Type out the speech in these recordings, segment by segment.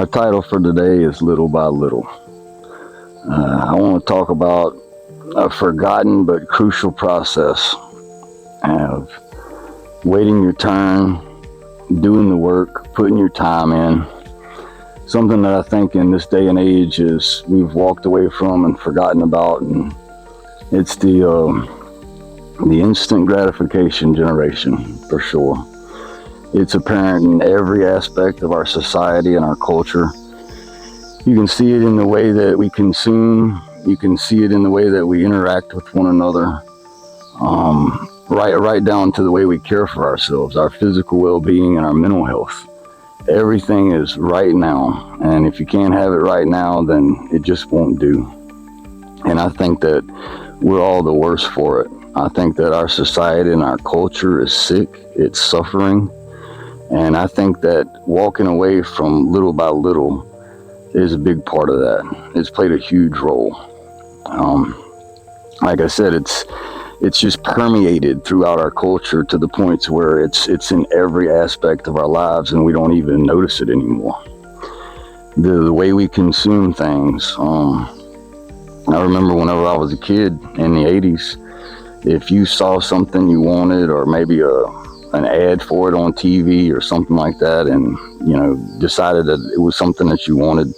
Our title for today is Little by Little. I want to talk about a forgotten but crucial process of waiting your turn, doing the work, putting your time in. Something that I think in this day and age is we've walked away from and forgotten about, and it's the instant gratification generation for sure. It's apparent in every aspect of our society and our culture. You can see it in the way that we consume. You can see it in the way that we interact with one another. Right down to the way we care for ourselves, our physical well-being and our mental health. Everything is right now, and if you can't have it right now, then it just won't do. And I think that we're all the worse for it. I think that our society and our culture is sick. It's suffering. And I think that walking away from little by little is a big part of that. It's played a huge role. Like I said, it's just permeated throughout our culture to the point where it's in every aspect of our lives, and we don't even notice it anymore. The way we consume things. I remember whenever I was a kid in the 80s, if you saw something you wanted, or maybe an ad for it on TV or something like that, and decided that it was something that you wanted,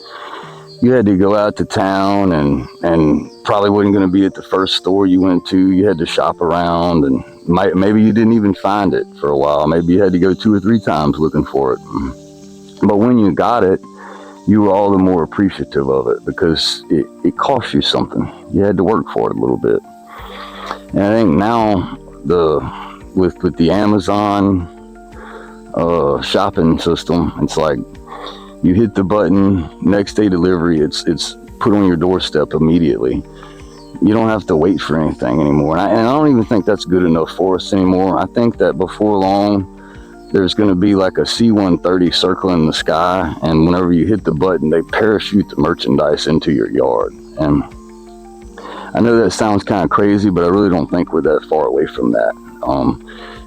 you had to go out to town and probably wasn't going to be at the first store you went to. You had to shop around, and maybe you didn't even find it for a while. Maybe you had to go 2 or 3 times looking for it. But when you got it, you were all the more appreciative of it because it cost you something. You had to work for it a little bit. And I think now with the Amazon shopping system, it's like you hit the button, next day delivery, it's put on your doorstep immediately. You don't have to wait for anything anymore. And I don't even think that's good enough for us anymore. I think that before long, there's going to be like a C-130 circling the sky, and whenever you hit the button, they parachute the merchandise into your yard. And I know that sounds kind of crazy, but I really don't think we're that far away from that.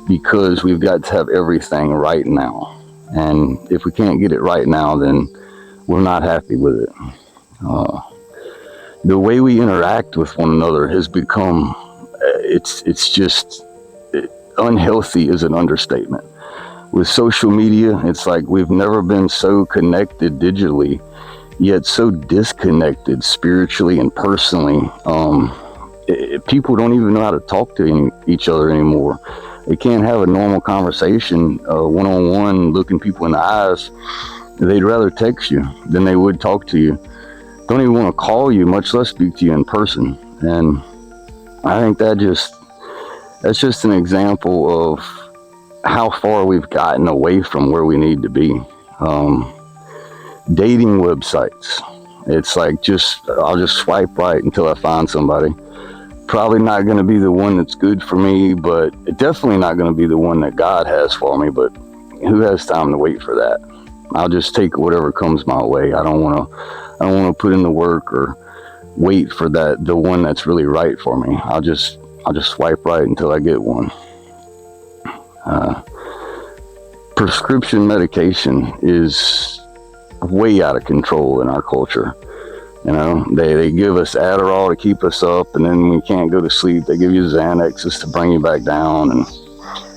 Because we've got to have everything right now. And if we can't get it right now, then we're not happy with it. The way we interact with one another has become, it's just unhealthy is an understatement. With social media, it's like we've never been so connected digitally, yet so disconnected spiritually and personally. People don't even know how to talk to each other anymore. They can't have a normal conversation one-on-one, looking people in the eyes. They'd rather text you than they would talk to you. Don't even want to call you, much less speak to you in person. And I think that's just an example of how far we've gotten away from where we need to be. Dating websites. It's like I'll just swipe right until I find somebody. Probably not going to be the one that's good for me, but definitely not going to be the one that God has for me. But who has time to wait for that? I'll just take whatever comes my way. I don't want to put in the work or wait for the one that's really right for me. I'll just swipe right until I get one. Prescription medication is way out of control in our culture. They give us Adderall to keep us up, and then when we can't go to sleep, they give you Xanax to bring you back down, and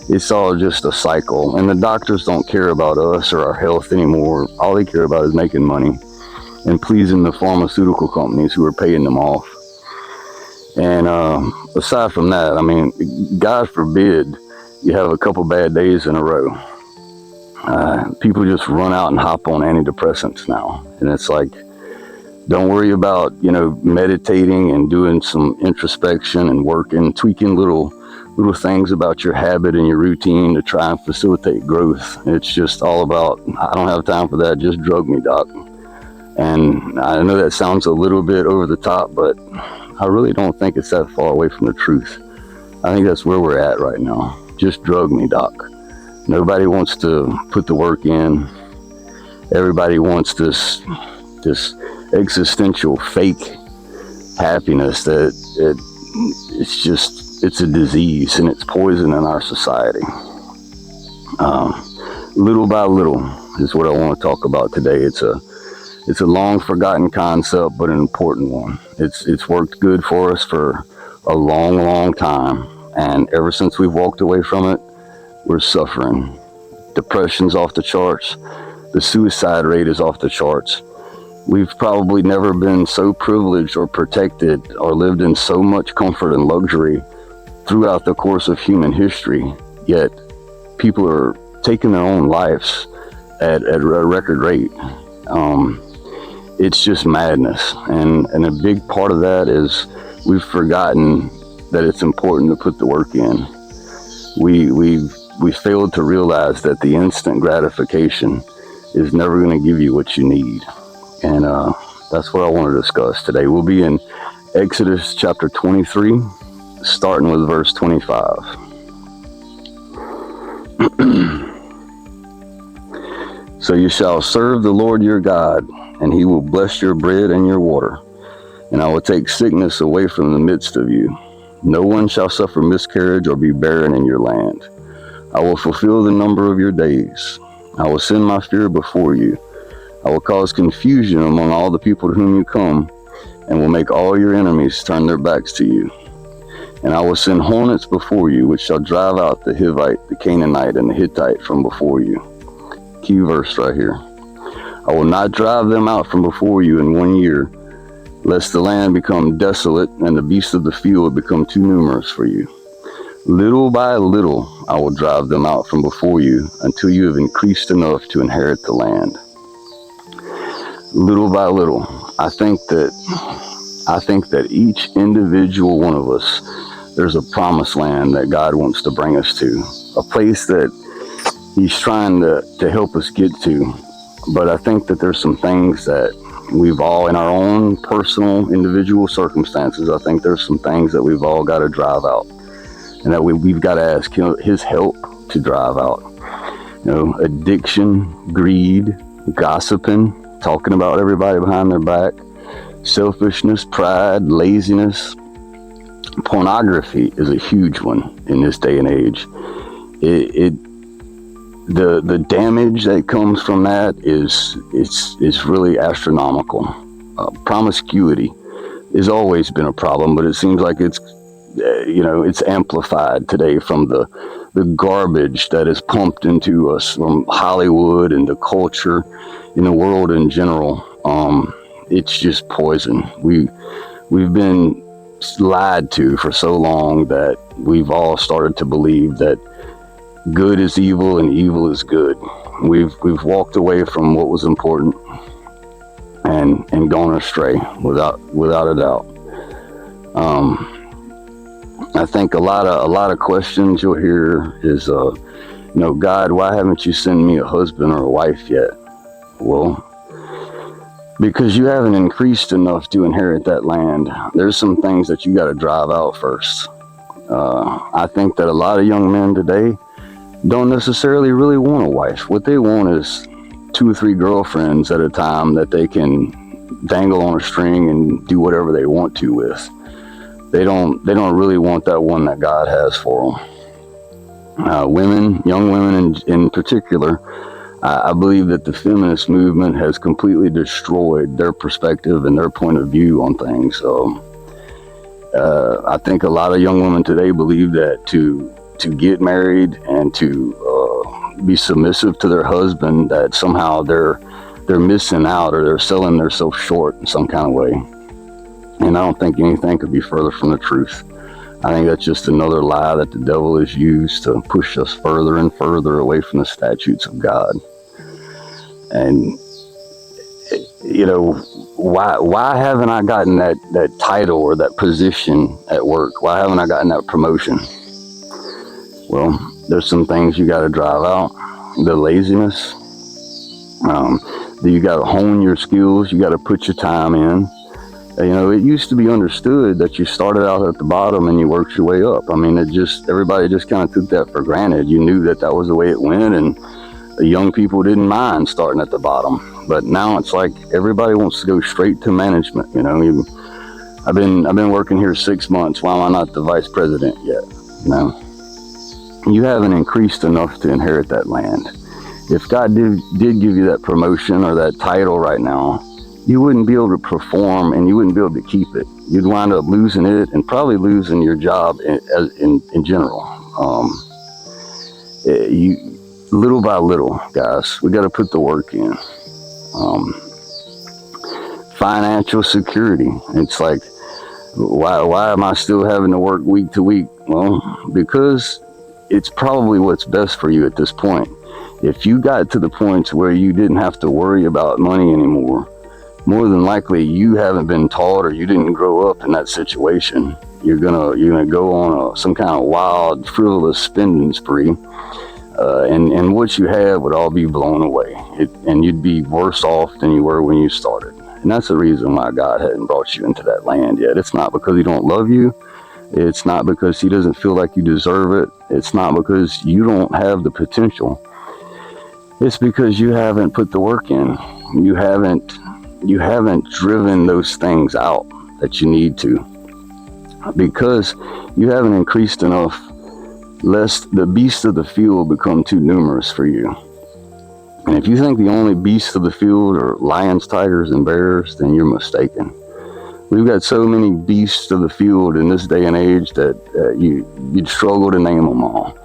it's all just a cycle. And the doctors don't care about us or our health anymore. All they care about is making money and pleasing the pharmaceutical companies who are paying them off. And aside from that, I mean, God forbid you have a couple bad days in a row. People just run out and hop on antidepressants now, and it's like, don't worry about meditating and doing some introspection and working, tweaking little things about your habit and your routine to try and facilitate growth. It's just all about, I don't have time for that, just drug me, doc. And I know that sounds a little bit over the top, but I really don't think it's that far away from the truth. I think that's where we're at right now. Just drug me, doc. Nobody wants to put the work in. Everybody wants this existential fake happiness that it's a disease, and it's poison in our society. Little by little is what I want to talk about today. It's a It's a long forgotten concept, but an important one. It's worked good for us for a long, long time. And ever since we've walked away from it, we're suffering. Depression's off the charts. The suicide rate is off the charts. We've probably never been so privileged or protected or lived in so much comfort and luxury throughout the course of human history. Yet people are taking their own lives at a record rate. It's just madness. And a big part of that is we've forgotten that it's important to put the work in. We failed to realize that the instant gratification is never going to give you what you need. And that's what I want to discuss today. We'll be in Exodus chapter 23, starting with verse 25. So you shall serve the Lord your God, and he will bless your bread and your water. And I will take sickness away from the midst of you. No one shall suffer miscarriage or be barren in your land. I will fulfill the number of your days. I will send my fear before you. I will cause confusion among all the people to whom you come, and will make all your enemies turn their backs to you. And I will send hornets before you, which shall drive out the Hivite, the Canaanite, and the Hittite from before you. Key verse right here. I will not drive them out from before you in 1 year, lest the land become desolate and the beasts of the field become too numerous for you. Little by little I will drive them out from before you until you have increased enough to inherit the land. Little by little. I think that each individual one of us, there's a promised land that God wants to bring us to, a place that he's trying to help us get to. But I think that there's some things that we've all, in our own personal individual circumstances, I think there's some things that we've all got to drive out, and that we've got to ask his help to drive out. Addiction, greed, gossiping, talking about everybody behind their back, selfishness, pride, laziness. Pornography is a huge one in this day and age. The damage that comes from that is really astronomical. Promiscuity has always been a problem, but it seems like it's amplified today from the garbage that is pumped into us from Hollywood and the culture in the world in general. It's just poison. We've been lied to for so long that we've all started to believe that good is evil and evil is good. We've walked away from what was important and gone astray without a doubt. I think a lot of questions you'll hear is, God, why haven't you sent me a husband or a wife yet? Well, because you haven't increased enough to inherit that land. There's some things that you got to drive out first. I think that a lot of young men today don't necessarily really want a wife. What they want is 2 or 3 girlfriends at a time that they can dangle on a string and do whatever they want to with. They don't really want that one that God has for them. Women, young women in particular, I believe that the feminist movement has completely destroyed their perspective and their point of view on things. So I think a lot of young women today believe that to get married and to be submissive to their husband, that somehow they're missing out or they're selling themselves short in some kind of way. And I don't think anything could be further from the truth. I think that's just another lie that the devil has used to push us further and further away from the statutes of God. And why haven't I gotten that title or that position at work? Why haven't I gotten that promotion? Well, there's some things you got to drive out. The laziness. You got to hone your skills. You got to put your time in. It used to be understood that you started out at the bottom and you worked your way up. I mean, everybody just kind of took that for granted. You knew that was the way it went, and the young people didn't mind starting at the bottom. But now it's like everybody wants to go straight to management. I've been working here 6 months. Why am I not the vice president yet? You haven't increased enough to inherit that land. If God did give you that promotion or that title right now, you wouldn't be able to perform and you wouldn't be able to keep it. You'd wind up losing it and probably losing your job in general. You little by little, guys, we got to put the work in. Financial security. It's like, why am I still having to work week to week? Well, because it's probably what's best for you at this point. If you got to the point where you didn't have to worry about money anymore, more than likely you haven't been taught or you didn't grow up in that situation. You're gonna go on some kind of wild, frivolous spending spree, and what you have would all be blown away, and you'd be worse off than you were when you started. And that's the reason why God hadn't brought you into that land yet. It's not because He don't love you. It's not because He doesn't feel like you deserve it. It's not because you don't have the potential. It's because you haven't put the work in. You haven't driven those things out that you need to, because you haven't increased enough, lest the beasts of the field become too numerous for you. And if you think the only beasts of the field are lions, tigers, and bears, then you're mistaken. We've got so many beasts of the field in this day and age that you'd struggle to name them all.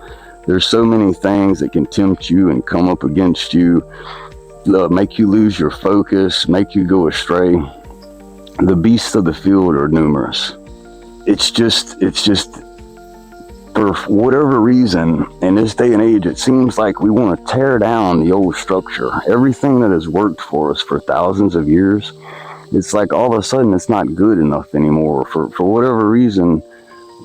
There's so many things that can tempt you and come up against you, make you lose your focus, make you go astray. The beasts of the field are numerous. It's just for whatever reason, in this day and age, it seems like we want to tear down the old structure. Everything that has worked for us for thousands of years, it's like all of a sudden it's not good enough anymore. For whatever reason,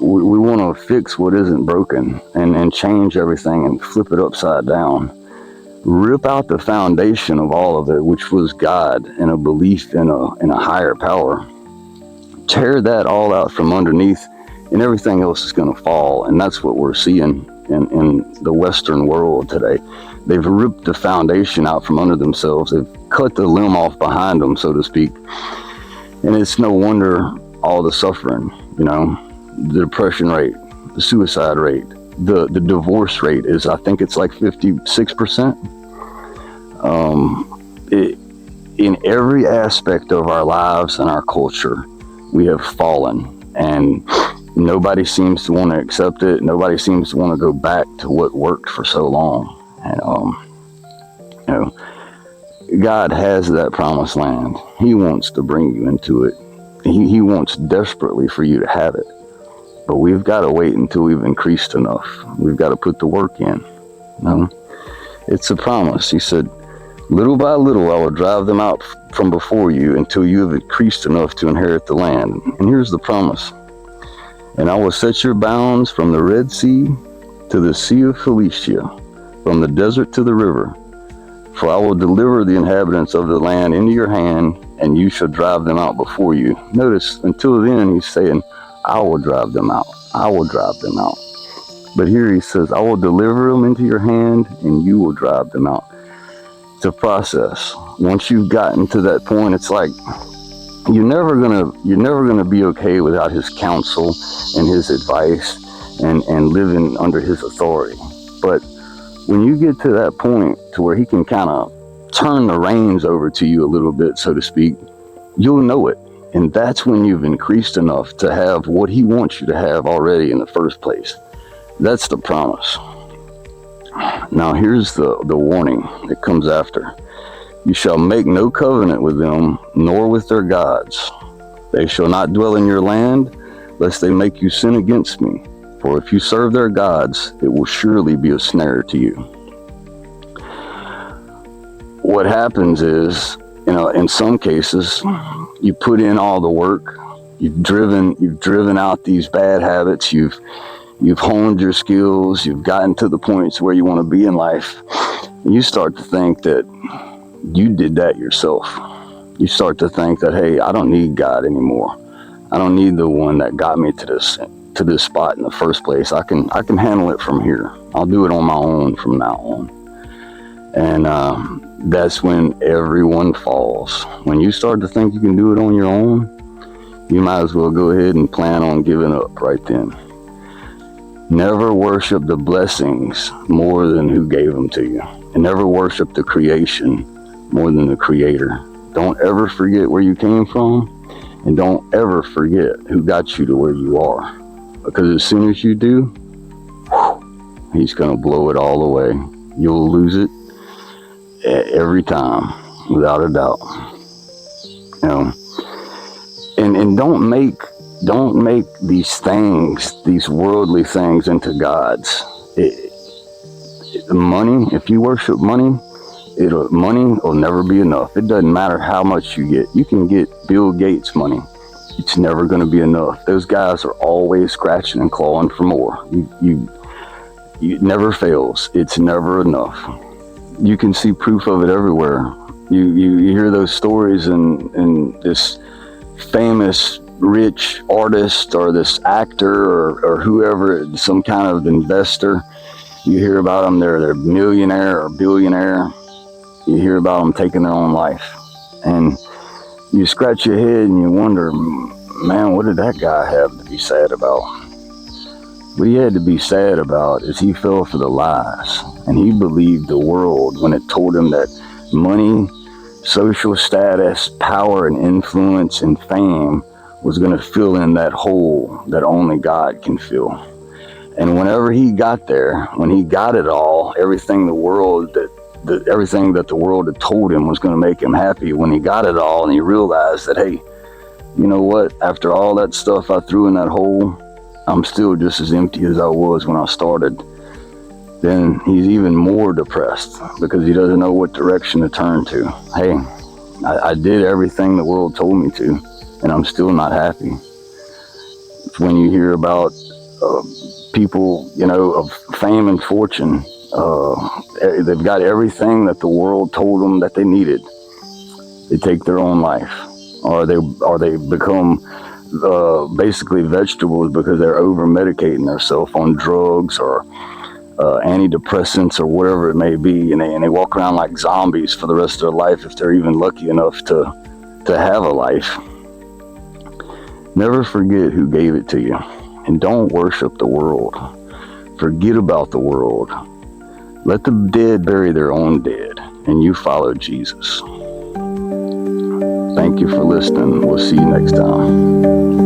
we want to fix what isn't broken and change everything and flip it upside down. Rip out the foundation of all of it, which was God and a belief in a higher power. Tear that all out from underneath, and everything else is going to fall. And that's what we're seeing in the Western world today. They've ripped the foundation out from under themselves. They've cut the limb off behind them, so to speak. And it's no wonder all the suffering, the depression rate, the suicide rate, the divorce rate is, I think it's like 56%. In every aspect of our lives and our culture, we have fallen, and nobody seems to want to accept it. Nobody seems to want to go back to what worked for so long. And God has that promised land. He wants to bring you into it. He wants desperately for you to have it. But we've got to wait until we've increased enough. We've got to put the work in. It's a promise. He said, little by little I will drive them out from before you until you have increased enough to inherit the land. And here's the promise. And I will set your bounds from the Red Sea to the Sea of Philistia, from the desert to the river. For I will deliver the inhabitants of the land into your hand, and you shall drive them out before you. Notice, until then, he's saying, I will drive them out. I will drive them out. But here he says, I will deliver them into your hand, and you will drive them out. It's a process. Once you've gotten to that point, it's like you're never gonna be okay without his counsel and his advice and living under his authority. But when you get to that point to where he can kind of turn the reins over to you a little bit, so to speak, you'll know it. And that's when you've increased enough to have what he wants you to have already in the first place. That's the promise. Now here's the warning that comes after. You shall make no covenant with them, nor with their gods. They shall not dwell in your land, lest they make you sin against me. For if you serve their gods, it will surely be a snare to you. What happens is, in some cases, you put in all the work. You've driven out these bad habits. You've honed your skills. You've gotten to the points where you want to be in life. And you start to think that you did that yourself. You start to think that, hey, I don't need God anymore. I don't need the one that got me to this spot in the first place. I can handle it from here. I'll do it on my own from now on. And that's when everyone falls. When you start to think you can do it on your own, you might as well go ahead and plan on giving up right then. Never worship the blessings more than who gave them to you. And never worship the creation more than the creator. Don't ever forget where you came from, and don't ever forget who got you to where you are. Because as soon as you do, he's going to blow it all away. You'll lose it every time, without a doubt. You know, and don't make these things, these worldly things, into gods. Money, if you worship money, money will never be enough. It doesn't matter how much you get. You can get Bill Gates money. It's never going to be enough. Those guys are always scratching and clawing for more. It never fails. It's never enough. You can see proof of it everywhere. You hear those stories, and this famous rich artist or this actor or whoever, some kind of investor, you hear about them, they're millionaire or billionaire. You hear about them taking their own life, and you scratch your head and you wonder, man, what did that guy have to be sad about? What he had to be sad about is he fell for the lies, and he believed the world when it told him that money, social status, power and influence and fame was going to fill in that hole that only God can fill. And whenever he got there, when he got it all, everything everything that the world had told him was going to make him happy, when he got it all and he realized that, hey, you know what, after all that stuff I threw in that hole, I'm still just as empty as I was when I started, then he's even more depressed because he doesn't know what direction to turn to. Hey, I did everything the world told me to, and I'm still not happy. When you hear about people, you know, of fame and fortune, they've got everything that the world told them that they needed. They take their own life, or they become basically vegetables because they're over medicating themselves on drugs or antidepressants or whatever it may be, and they walk around like zombies for the rest of their life if they're even lucky enough to have a life. Never forget who gave it to you, and don't worship the world. Forget about the world. Let the dead bury their own dead, and you follow Jesus. Thank you for listening. We'll see you next time.